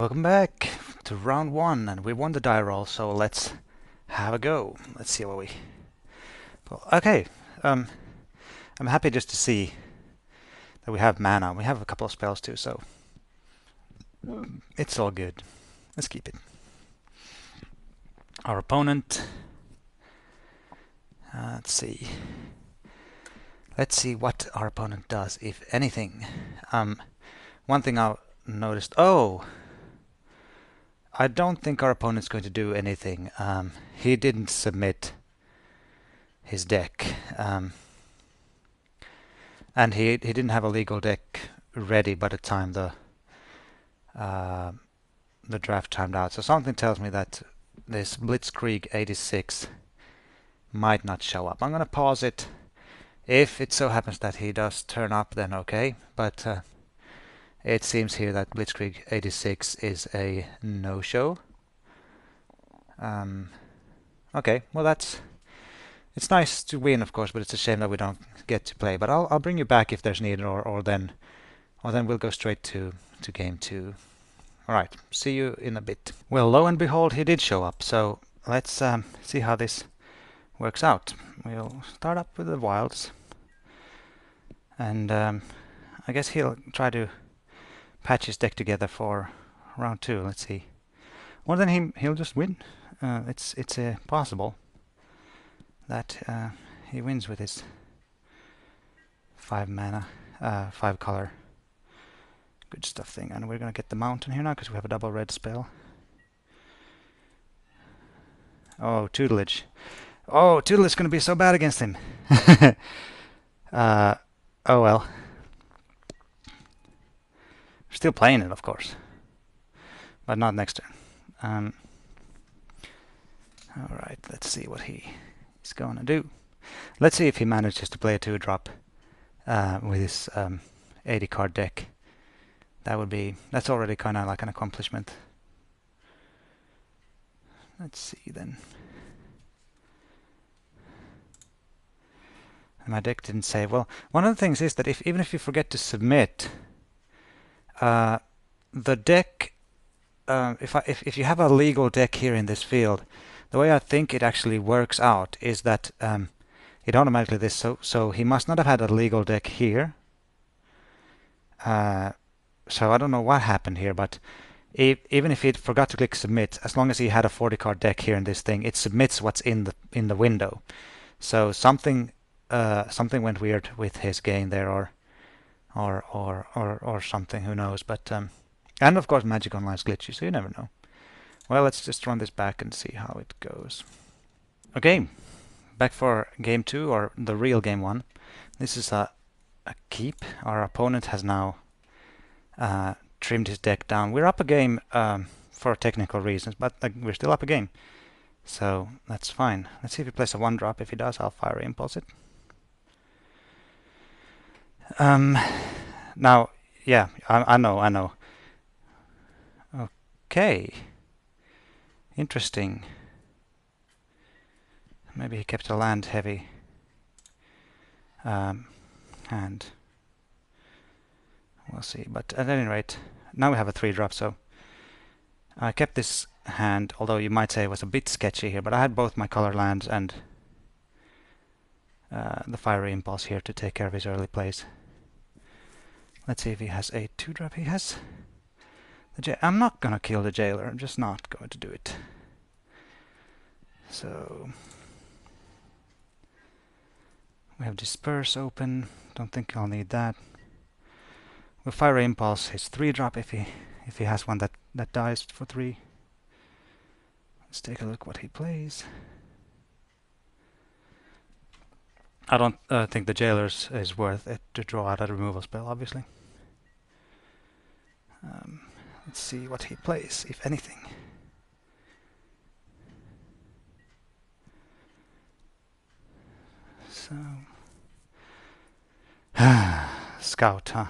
Welcome back to round one, and we won the die roll, so let's have a go. Let's see what we... Okay, I'm happy just to see that we have mana. We have a couple of spells too, so it's all good. Let's keep it. Our opponent... let's see. Let's see what our opponent does, if anything. One thing I noticed... Oh! I don't think our opponent's going to do anything. He didn't submit his deck. And he didn't have a legal deck ready by the time the draft timed out. So something tells me that this Blitzkrieg 86 might not show up. I'm going to pause it. If it so happens that he does turn up, then okay. But it seems here that Blitzkrieg 86 is a no-show. Okay, well it's nice to win, of course, but it's a shame that we don't get to play. But I'll bring you back if there's need, or then we'll go straight to game two. All right, see you in a bit. Well, lo and behold, he did show up. So let's see how this works out. We'll start up with the wilds, and I guess he'll try to patch his deck together for round two. Let's see. Or then he'll just win. It's possible that he wins with his 5 mana, 5 color good stuff thing. And we're gonna get the mountain here now because we have a double red spell. Oh, Tutelage. Oh, Tutelage is gonna be so bad against him. Oh well. We're still playing it, of course, but not next turn. All right, let's see what he's going to do. Let's see if he manages to play a 2-drop with his 80 card deck. That's already kind of like an accomplishment. Let's see then. And my deck didn't save. Well, one of the things is that even if you forget to submit, the deck, if you have a legal deck here in this field, the way I think it actually works out is that it automatically this. So he must not have had a legal deck here. So I don't know what happened here, but even if he forgot to click submit, as long as he had a 40 card deck here in this thing, it submits what's in the window. So something went weird with his game there, or something. Who knows? But and of course, Magic Online is glitchy, so you never know. Well, let's just run this back and see how it goes. Okay, back for game two, or the real game one. This is a keep. Our opponent has now trimmed his deck down. We're up a game for technical reasons, but we're still up a game, so that's fine. Let's see if he plays a 1-drop. If he does, I'll Fiery Impulse it. Now, yeah, I know. Okay. Interesting. Maybe he kept a land heavy hand. We'll see. But at any rate, now we have a 3-drop, so I kept this hand, although you might say it was a bit sketchy here, but I had both my color lands and the Fiery Impulse here to take care of his early plays. Let's see if he has a 2-drop. He has... I'm not gonna kill the Jailer. I'm just not going to do it. So we have Disperse open. Don't think I'll need that. We'll Fiery Impulse his 3-drop if he has one that dies for 3. Let's take a look what he plays. I don't think the Jailer's is worth it to draw out a removal spell, obviously. Let's see what he plays, if anything. So... Scout, huh?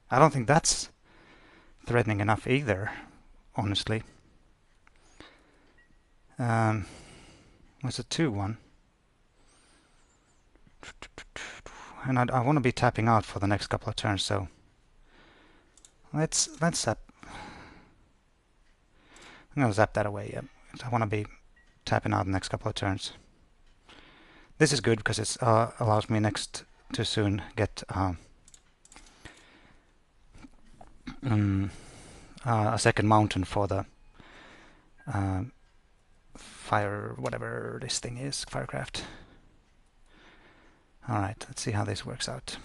I don't think that's threatening enough either, honestly. It's a 2-1. And I want to be tapping out for the next couple of turns, so Let's zap. I'm gonna zap that away. Yeah, I want to be tapping out the next couple of turns. This is good because it allows me next to soon get a second mountain for the fire, whatever this thing is, firecraft. Alright, let's see how this works out.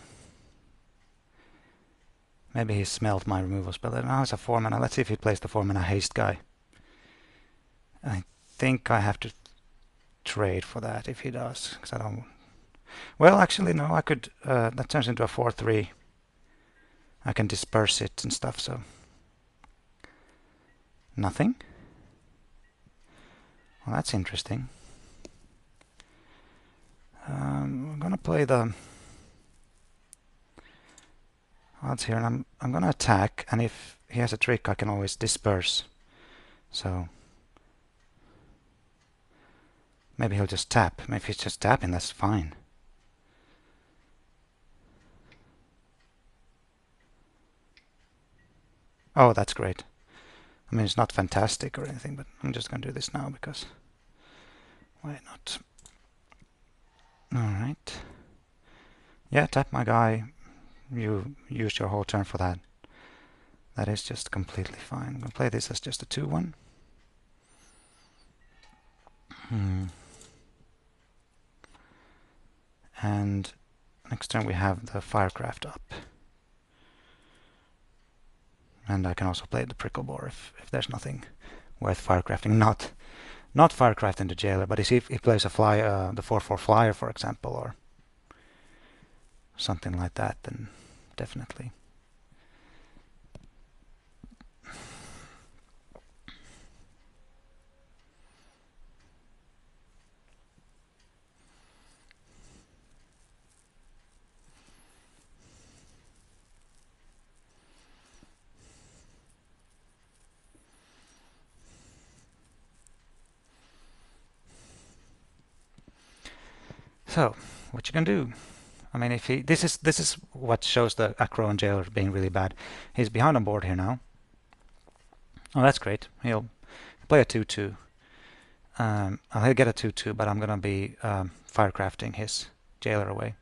Maybe he smelled my removal spell. Now it's a 4 mana. Let's see if he plays the 4 mana haste guy. I think I have to trade for that if he does, because I don't. Well, actually, no. I could. That turns into a 4/3. I can disperse it and stuff. So nothing. Well, that's interesting. I'm gonna play the odds here, and I'm gonna attack. And if he has a trick, I can always disperse. So maybe he'll just tap. Maybe if he's just tapping, that's fine. Oh, that's great. I mean, it's not fantastic or anything, but I'm just going to do this now because why not? Alright. Yeah, tap my guy. You used your whole turn for that. That is just completely fine. I'm going to play this as just a 2/1. And next turn we have the firecraft up. And I can also play the prickle bore if there's nothing worth firecrafting. Not firecrafting the jailer, but if he plays a fly, the 4/4 flyer, for example, or something like that, then definitely. So, what you can do? I mean, if he this is what shows the Acro and Jailer being really bad. He's behind on board here now. Oh, that's great. He'll play a 2/2. He'll get a 2/2, but I'm gonna be firecrafting his Jailer away.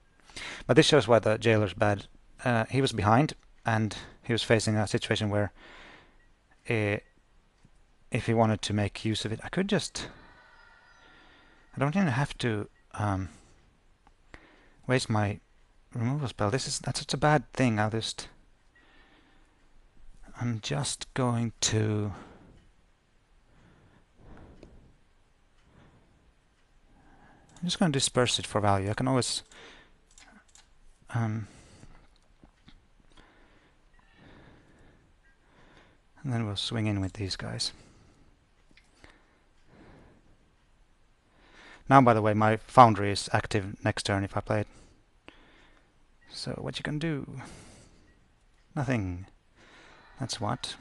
But this shows why the Jailer's bad. He was behind, and he was facing a situation where, if he wanted to make use of it, I could just. I don't even have to waste my removal spell. That's such a bad thing. I'm just going to. I'm just going to disperse it for value. I can always. And then we'll swing in with these guys. Now, by the way, my foundry is active next turn if I play it. So what you can do? Nothing. That's what.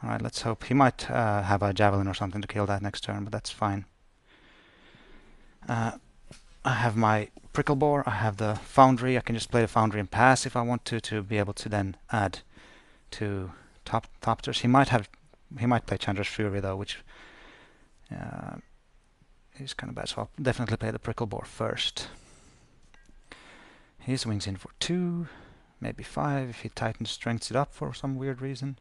Alright, let's hope. He might have a javelin or something to kill that next turn, but that's fine. I have my prickle bore, I have the foundry. I can just play the foundry and pass if I want to be able to then add to Thopters. He might play Chandra's Fury though, which is kind of bad. So I'll definitely play the prickle bore first. He swings in for 2, maybe 5 if he tightens strengths it up for some weird reason.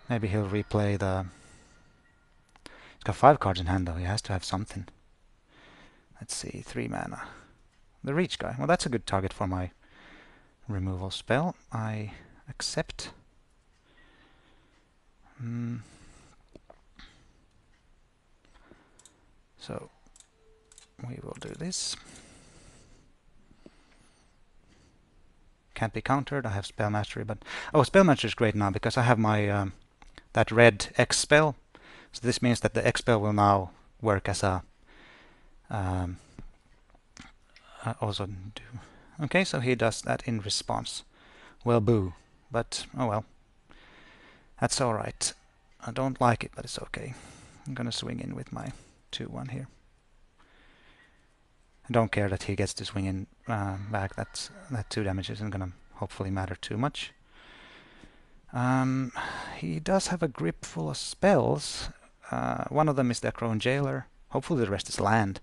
Maybe he'll replay the. He's got 5 cards in hand though. He has to have something. Let's see, 3 mana. The reach guy. Well, that's a good target for my removal spell. I accept. So we will do this. Can't be countered. I have spell mastery, but spell mastery is great now because I have my that red X spell. So this means that the X spell will now work as a also do. Okay, so he does that in response. Well, boo. But oh well. That's all right. I don't like it, but it's okay. I'm gonna swing in with my 2/1 here. I don't care that he gets to swing in back. That 2 damage isn't gonna hopefully matter too much. He does have a grip full of spells. One of them is the Crone Jailer. Hopefully the rest is land.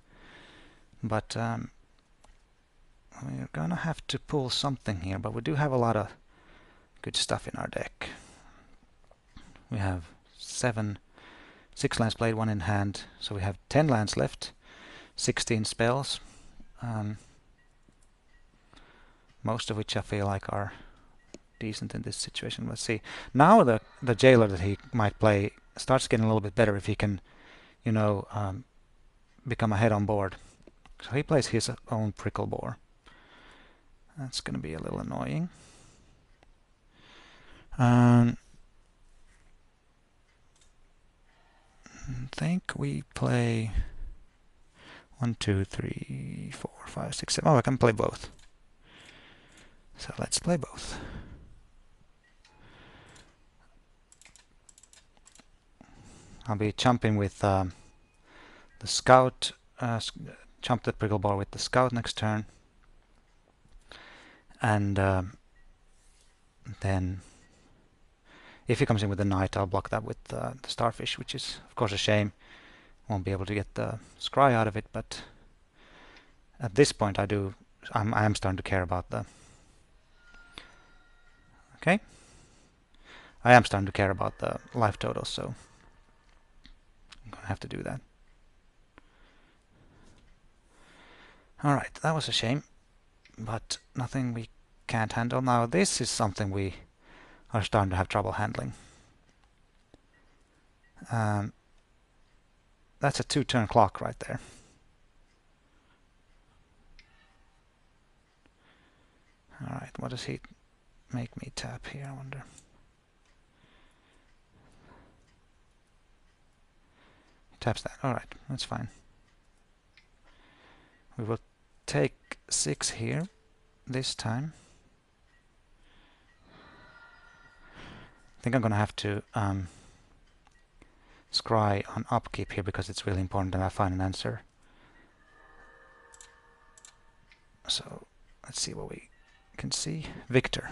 But we're gonna have to pull something here. But we do have a lot of good stuff in our deck. We have 6 lands played, 1 in hand. So we have 10 lands left, 16 spells. Most of which I feel like are decent in this situation. Let's see. Now the Jailer that he might play starts getting a little bit better if he can, you know, become ahead on board. So he plays his own Prickle Boar. That's going to be a little annoying. I think we play 1, 2, 3, 4, 5, 6, 7. Oh, I can play both. So let's play both. I'll be jumping with the Scout, jump the Prickle Boar with the Scout next turn. And then if he comes in with the Knight, I'll block that with the Starfish, which is of course a shame. Won't be able to get the Scry out of it, but at this point I am starting to care about the... Okay. I am starting to care about the life total, so I'm going to have to do that. Alright, that was a shame, but nothing we can't handle. Now this is something we are starting to have trouble handling. That's a 2-turn clock right there. Alright, what does he make me tap here, I wonder? He taps that. Alright, that's fine. We will take 6 here this time. I think I'm going to have to scry on upkeep here because it's really important that I find an answer. So let's see what we can see. Victor.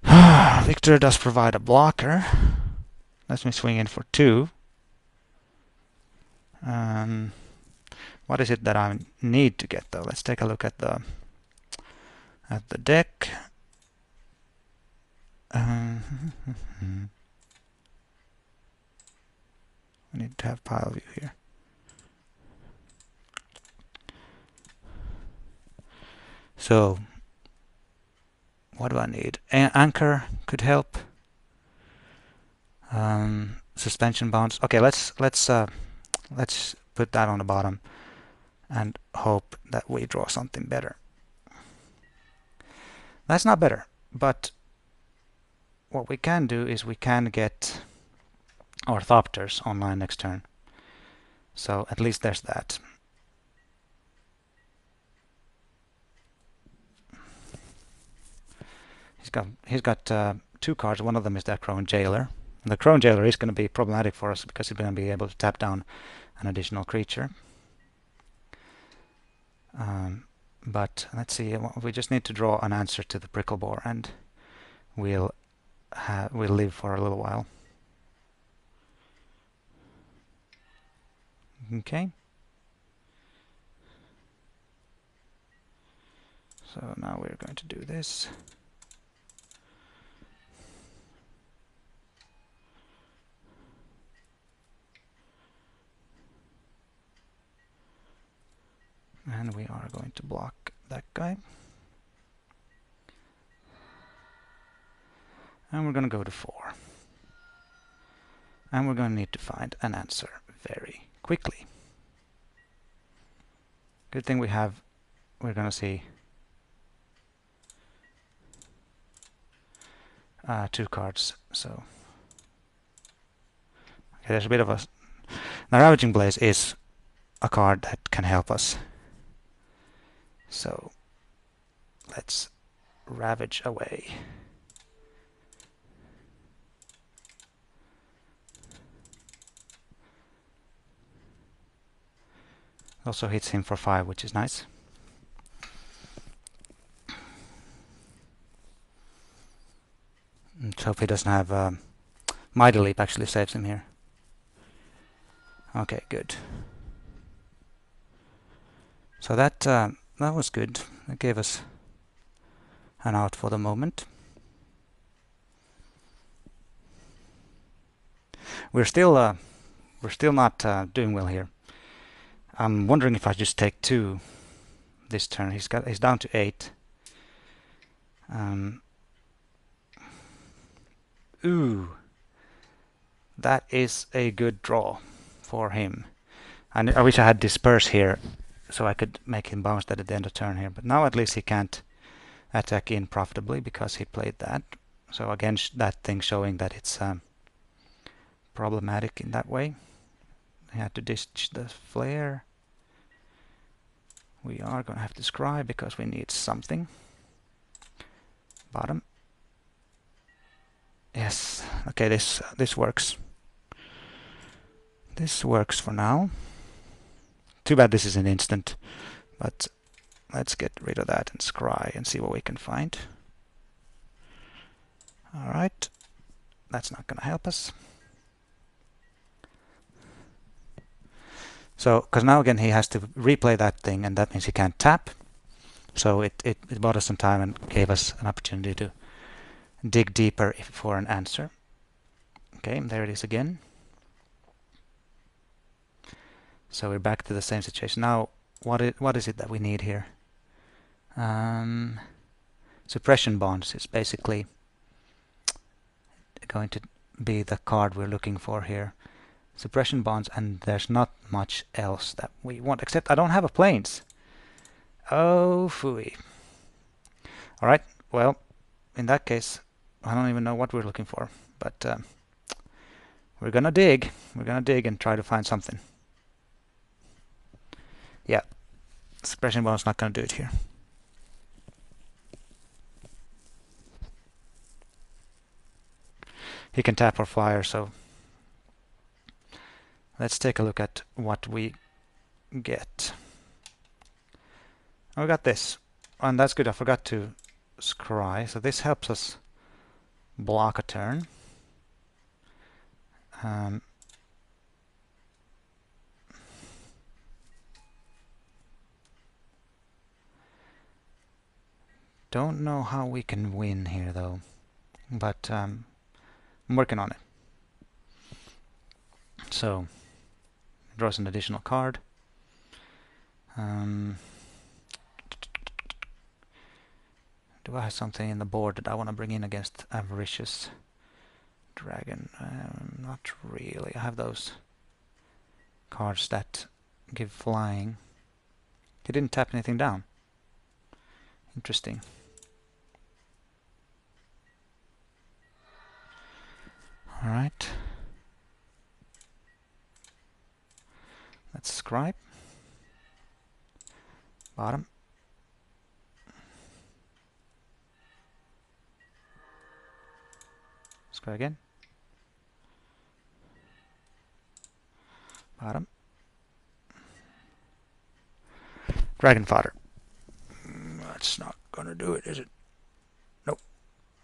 Victor does provide a blocker. Let me swing in for 2. What is it that I need to get though? Let's take a look at the deck. We need to have pile view here. So what do I need? Anchor could help. Suspension bounce. Okay, let's put that on the bottom and hope that we draw something better. That's not better, but what we can do is we can get our Thopters online next turn. So at least there's that. He's got 2 cards. One of them is that Crone Jailer. And the Crone Jailer is going to be problematic for us because he's going to be able to tap down an additional creature. But let's see. We just need to draw an answer to the Prickle Boar, and we'll live for a little while. Okay. So now we're going to do this. And we are going to block that guy. And we're going to go to 4. And we're going to need to find an answer very quickly. Good thing we're going to see 2 cards. So okay, there's a bit of a... Now Ravaging Blaze is a card that can help us. So let's ravage away. Also hits him for 5, which is nice. Let's hope he doesn't have Mighty Leap actually saves him here. Okay, good. So that was good. It gave us an out for the moment. We're still not doing well here. I'm wondering if I just take 2 this turn. He's down to 8. Ooh, that is a good draw for him. And I wish I had Disperse here, so I could make him bounce that at the end of turn here. But now at least he can't attack in profitably because he played that. So again, that thing showing that it's problematic in that way. He had to ditch the flare. We are going to have to scry because we need something. Bottom. Yes. Okay, this works. This works for now. Too bad this is an instant, but let's get rid of that and scry and see what we can find. Alright, that's not going to help us. So, because now again he has to replay that thing, and that means he can't tap. So it bought us some time and gave us an opportunity to dig deeper for an answer. Okay, there it is again. So we're back to the same situation. Now, what is it that we need here? Suppression bonds is basically going to be the card we're looking for here. Suppression bonds, and there's not much else that we want, except I don't have a planes. Oh, phooey. Alright, well, in that case, I don't even know what we're looking for, but we're gonna dig. We're gonna dig and try to find something. Yeah, suppression bond's not gonna do it here. He can tap or flyer, so let's take a look at what we get. Oh, we got this, and that's good. I forgot to scry, so this helps us block a turn. Don't know how we can win here though, but I'm working on it. So, draws an additional card. Do I have something in the board that I want to bring in against Avaricious Dragon? Not really. I have those cards that give flying. He didn't tap anything down. Interesting. Alright. Let's scribe. Bottom. Scry again. Bottom. Dragon fodder. That's not gonna do it, is it? Nope.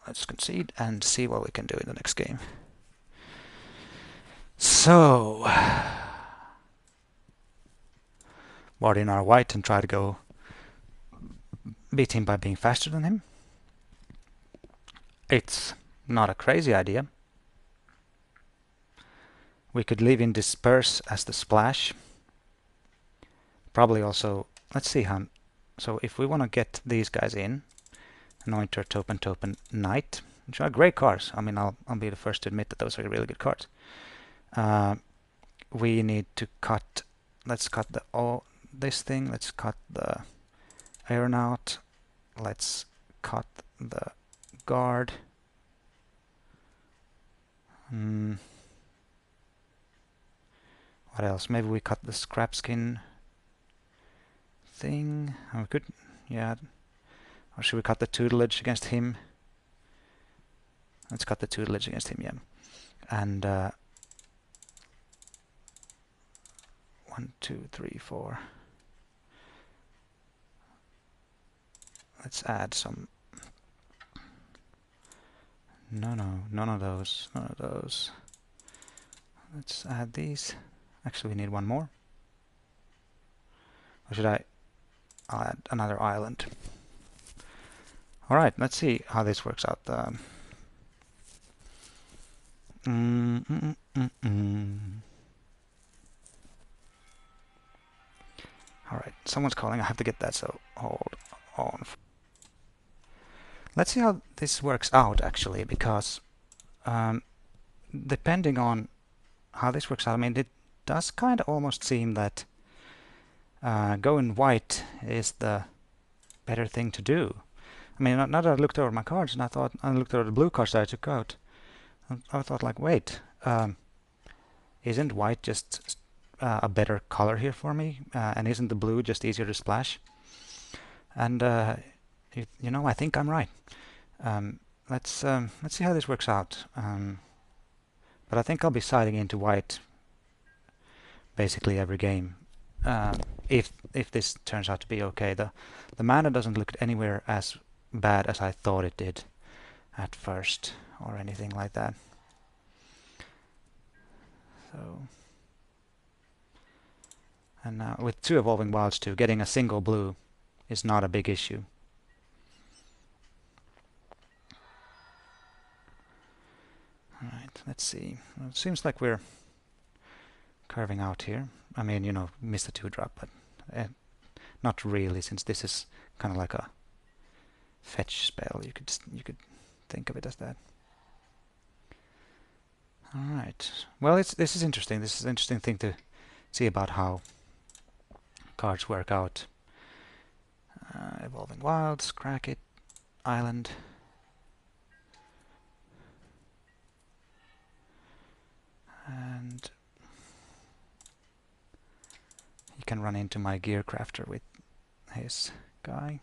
Let's concede and see what we can do in the next game. So, ward in our white and try to go beat him by being faster than him. It's not a crazy idea. We could leave in Disperse as the splash. Probably also, let's see how. So if we want to get these guys in, Anointer, Topen, Knight, which are great cards. I mean, I'll be the first to admit that those are really good cards. We need to cut. Let's cut this thing. Let's cut the Aeronaut. Let's cut the Guard. What else? Maybe we cut the Scrapskin thing. We could, yeah. Or should we cut the Tutelage against him? Let's cut the Tutelage against him, yeah. And 1, 2, 3, 4. Let's add some. No, none of those. None of those. Let's add these. Actually, we need one more. Or should I? I'll add another island. All right, let's see how this works out. All right, someone's calling. I have to get that, so hold on. Let's see how this works out, actually, because depending on how this works out, I mean, it does kind of almost seem that going white is the better thing to do. I mean, now that I looked over my cards and I looked over the blue cards that I took out, I thought like, wait, isn't white just a better color here for me? And isn't the blue just easier to splash? And you know, I think I'm right. Let's see how this works out. But I think I'll be siding into white basically every game. If this turns out to be okay, the mana doesn't look anywhere as bad as I thought it did at first, or anything like that. So, and now with 2 Evolving Wilds too, getting a single blue is not a big issue. Alright, let's see. Well, it seems like we're carving out here. I mean, you know, missed a 2-drop, but not really, since this is kind of like a fetch spell. You could think of it as that. All right. Well, this is interesting. This is an interesting thing to see about how cards work out. Evolving Wilds, crack it, island. And he can run into my gear crafter with his guy.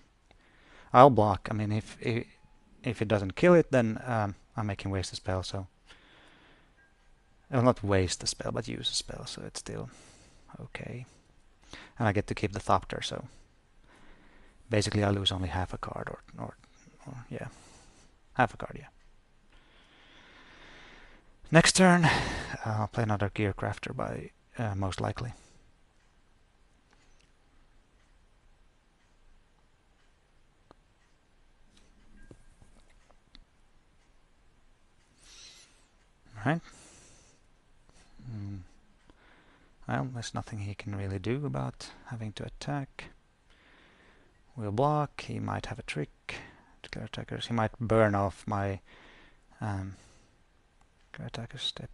I'll block. I mean, if it doesn't kill it, then I'm making waste the spell. So I'll not waste the spell, but use the spell. So it's still okay. And I get to keep the Thopter. So basically, I lose only half a card, or yeah, half a card. Yeah. Next turn, I'll play another gear crafter by most likely. Right. Well, there's nothing he can really do about having to attack. We'll block. He might have a trick. Clear attackers. He might burn off my clear attacker step.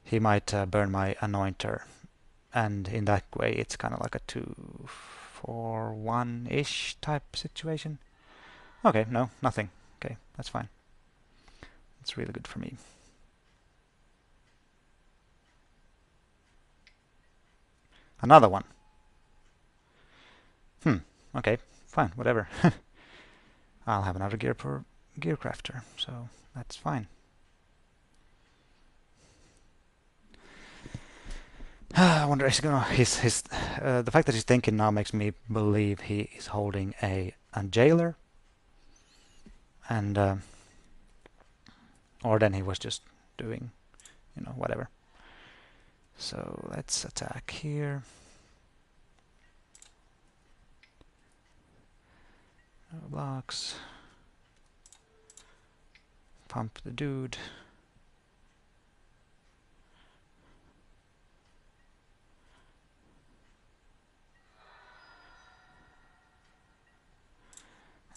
He might burn my anointer, and in that way, it's kind of like a 2-for-1-ish type situation. Okay, no, nothing. Okay, that's fine. It's really good for me. Another one. Okay, fine, whatever. I'll have another gear crafter, so that's fine. I wonder, is he gonna the fact that he's thinking now makes me believe he is holding a jailer, and or then he was just doing, you know, whatever. So let's attack here. No blocks. Pump the dude.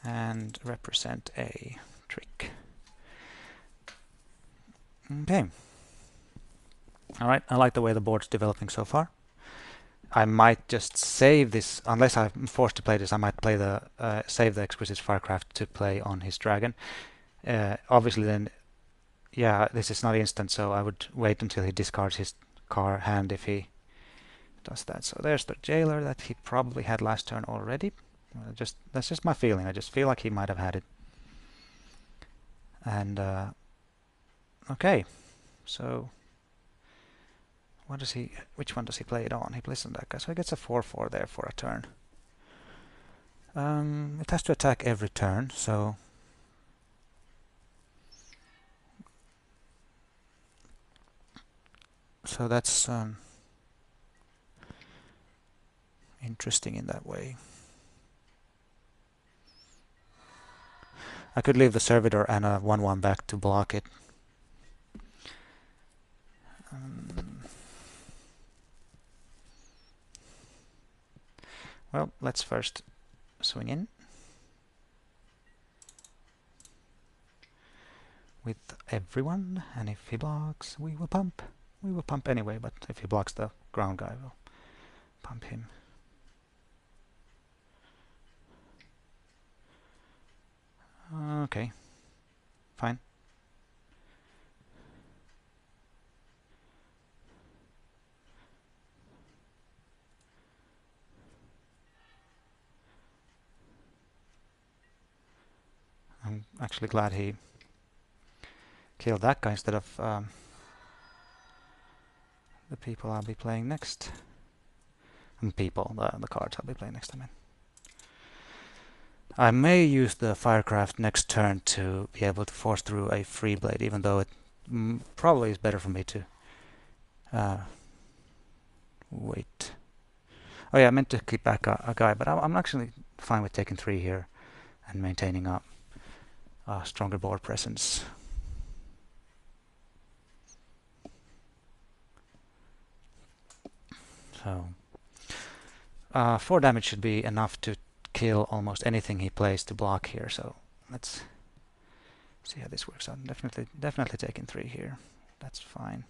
And represent a trick. Okay. Alright, I like the way the board's developing so far. I might just save this, unless I'm forced to play this, I might play save the Exquisite Firecraft to play on his dragon. Obviously then, yeah, this is not instant, so I would wait until he discards his hand if he does that. So there's the jailer that he probably had last turn already. That's just my feeling. I just feel like he might have had it. And okay, so which one does he play it on? He plays on that guy, so he gets a 4/4 there for a turn. It has to attack every turn, so that's interesting in that way. I could leave the servitor and a 1/1 back to block it. Well, let's first swing in with everyone, and if he blocks, we will pump. We will pump anyway, but if he blocks the ground guy, we'll pump him. Okay, fine. I'm actually glad he killed that guy instead of the people I'll be playing next. The cards I'll be playing next, I mean. I may use the Firecraft next turn to be able to force through a free blade, even though it probably is better for me to wait. Oh yeah, I meant to keep back a guy, but I'm actually fine with taking 3 here and maintaining a stronger board presence. So 4 damage should be enough to kill almost anything he plays to block here. So let's see how this works out. Definitely taking 3 here. That's fine.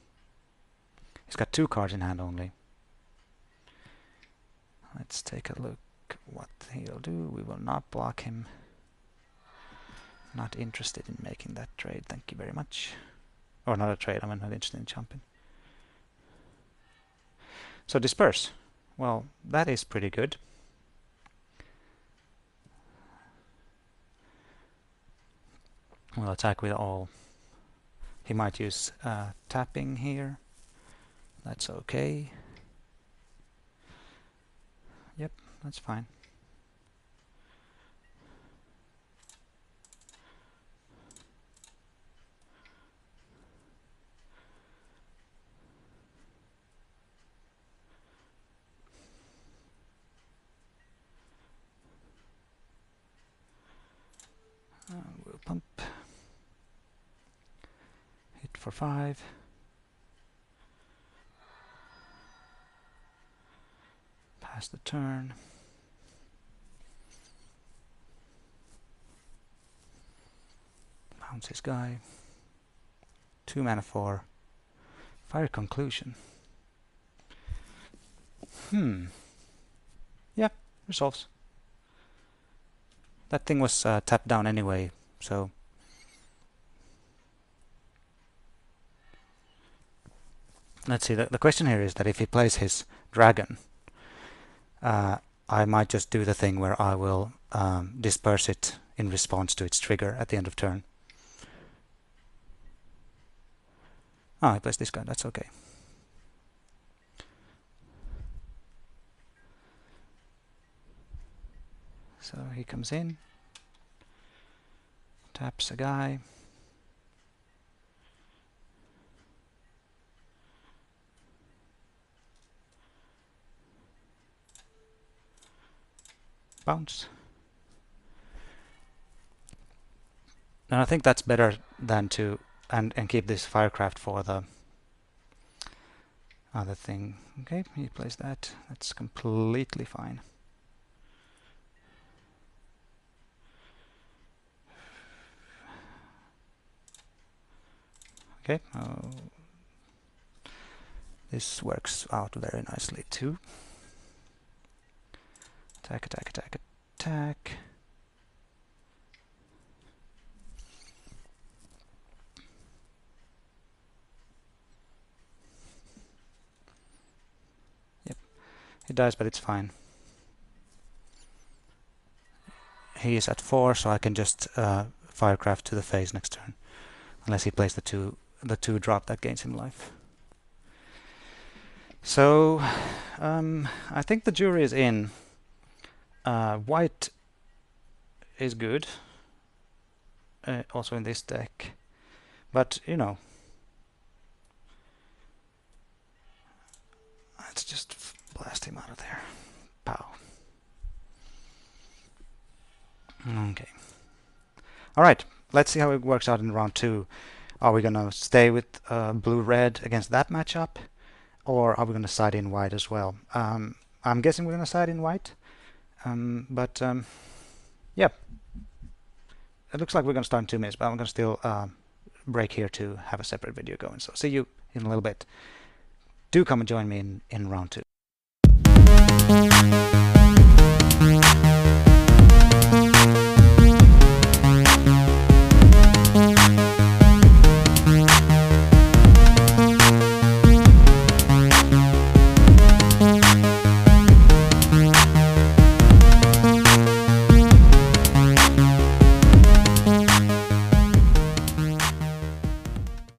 He's got 2 cards in hand only. Let's take a look what he'll do. We will not block him. Not interested in making that trade. Thank you very much. Or not a trade. I'm not interested in jumping. So disperse. Well, that is pretty good. We'll attack with all. He might use tapping here. That's okay. Yep, that's fine. We'll pump. Hit for 5. Pass the turn. Bounce his guy. 2 mana for Fire Conclusion. Yeah, resolves. That thing was tapped down anyway, so let's see. The question here is that if he plays his dragon, I might just do the thing where I will disperse it in response to its trigger at the end of turn. Ah, he plays this guy. That's okay. So he comes in, taps a guy. Bounce. And I think that's better than to and keep this Firecraft for the other thing. Okay, he plays that. That's completely fine. Okay, this works out very nicely too. Attack, attack, attack, attack. Yep, he dies, but it's fine. He is at 4, so I can just Firecraft to the face next turn, unless he plays the two drop that gains him life. So I think the jury is in. White is good. Also in this deck. But, you know, let's just blast him out of there. Pow. Okay. Alright, let's see how it works out in round 2. Are we going to stay with blue-red against that matchup? Or are we going to side in white as well? I'm guessing we're going to side in white. Yeah. It looks like we're going to start in 2 minutes, but I'm going to still break here to have a separate video going. So see you in a little bit. Do come and join me in round 2.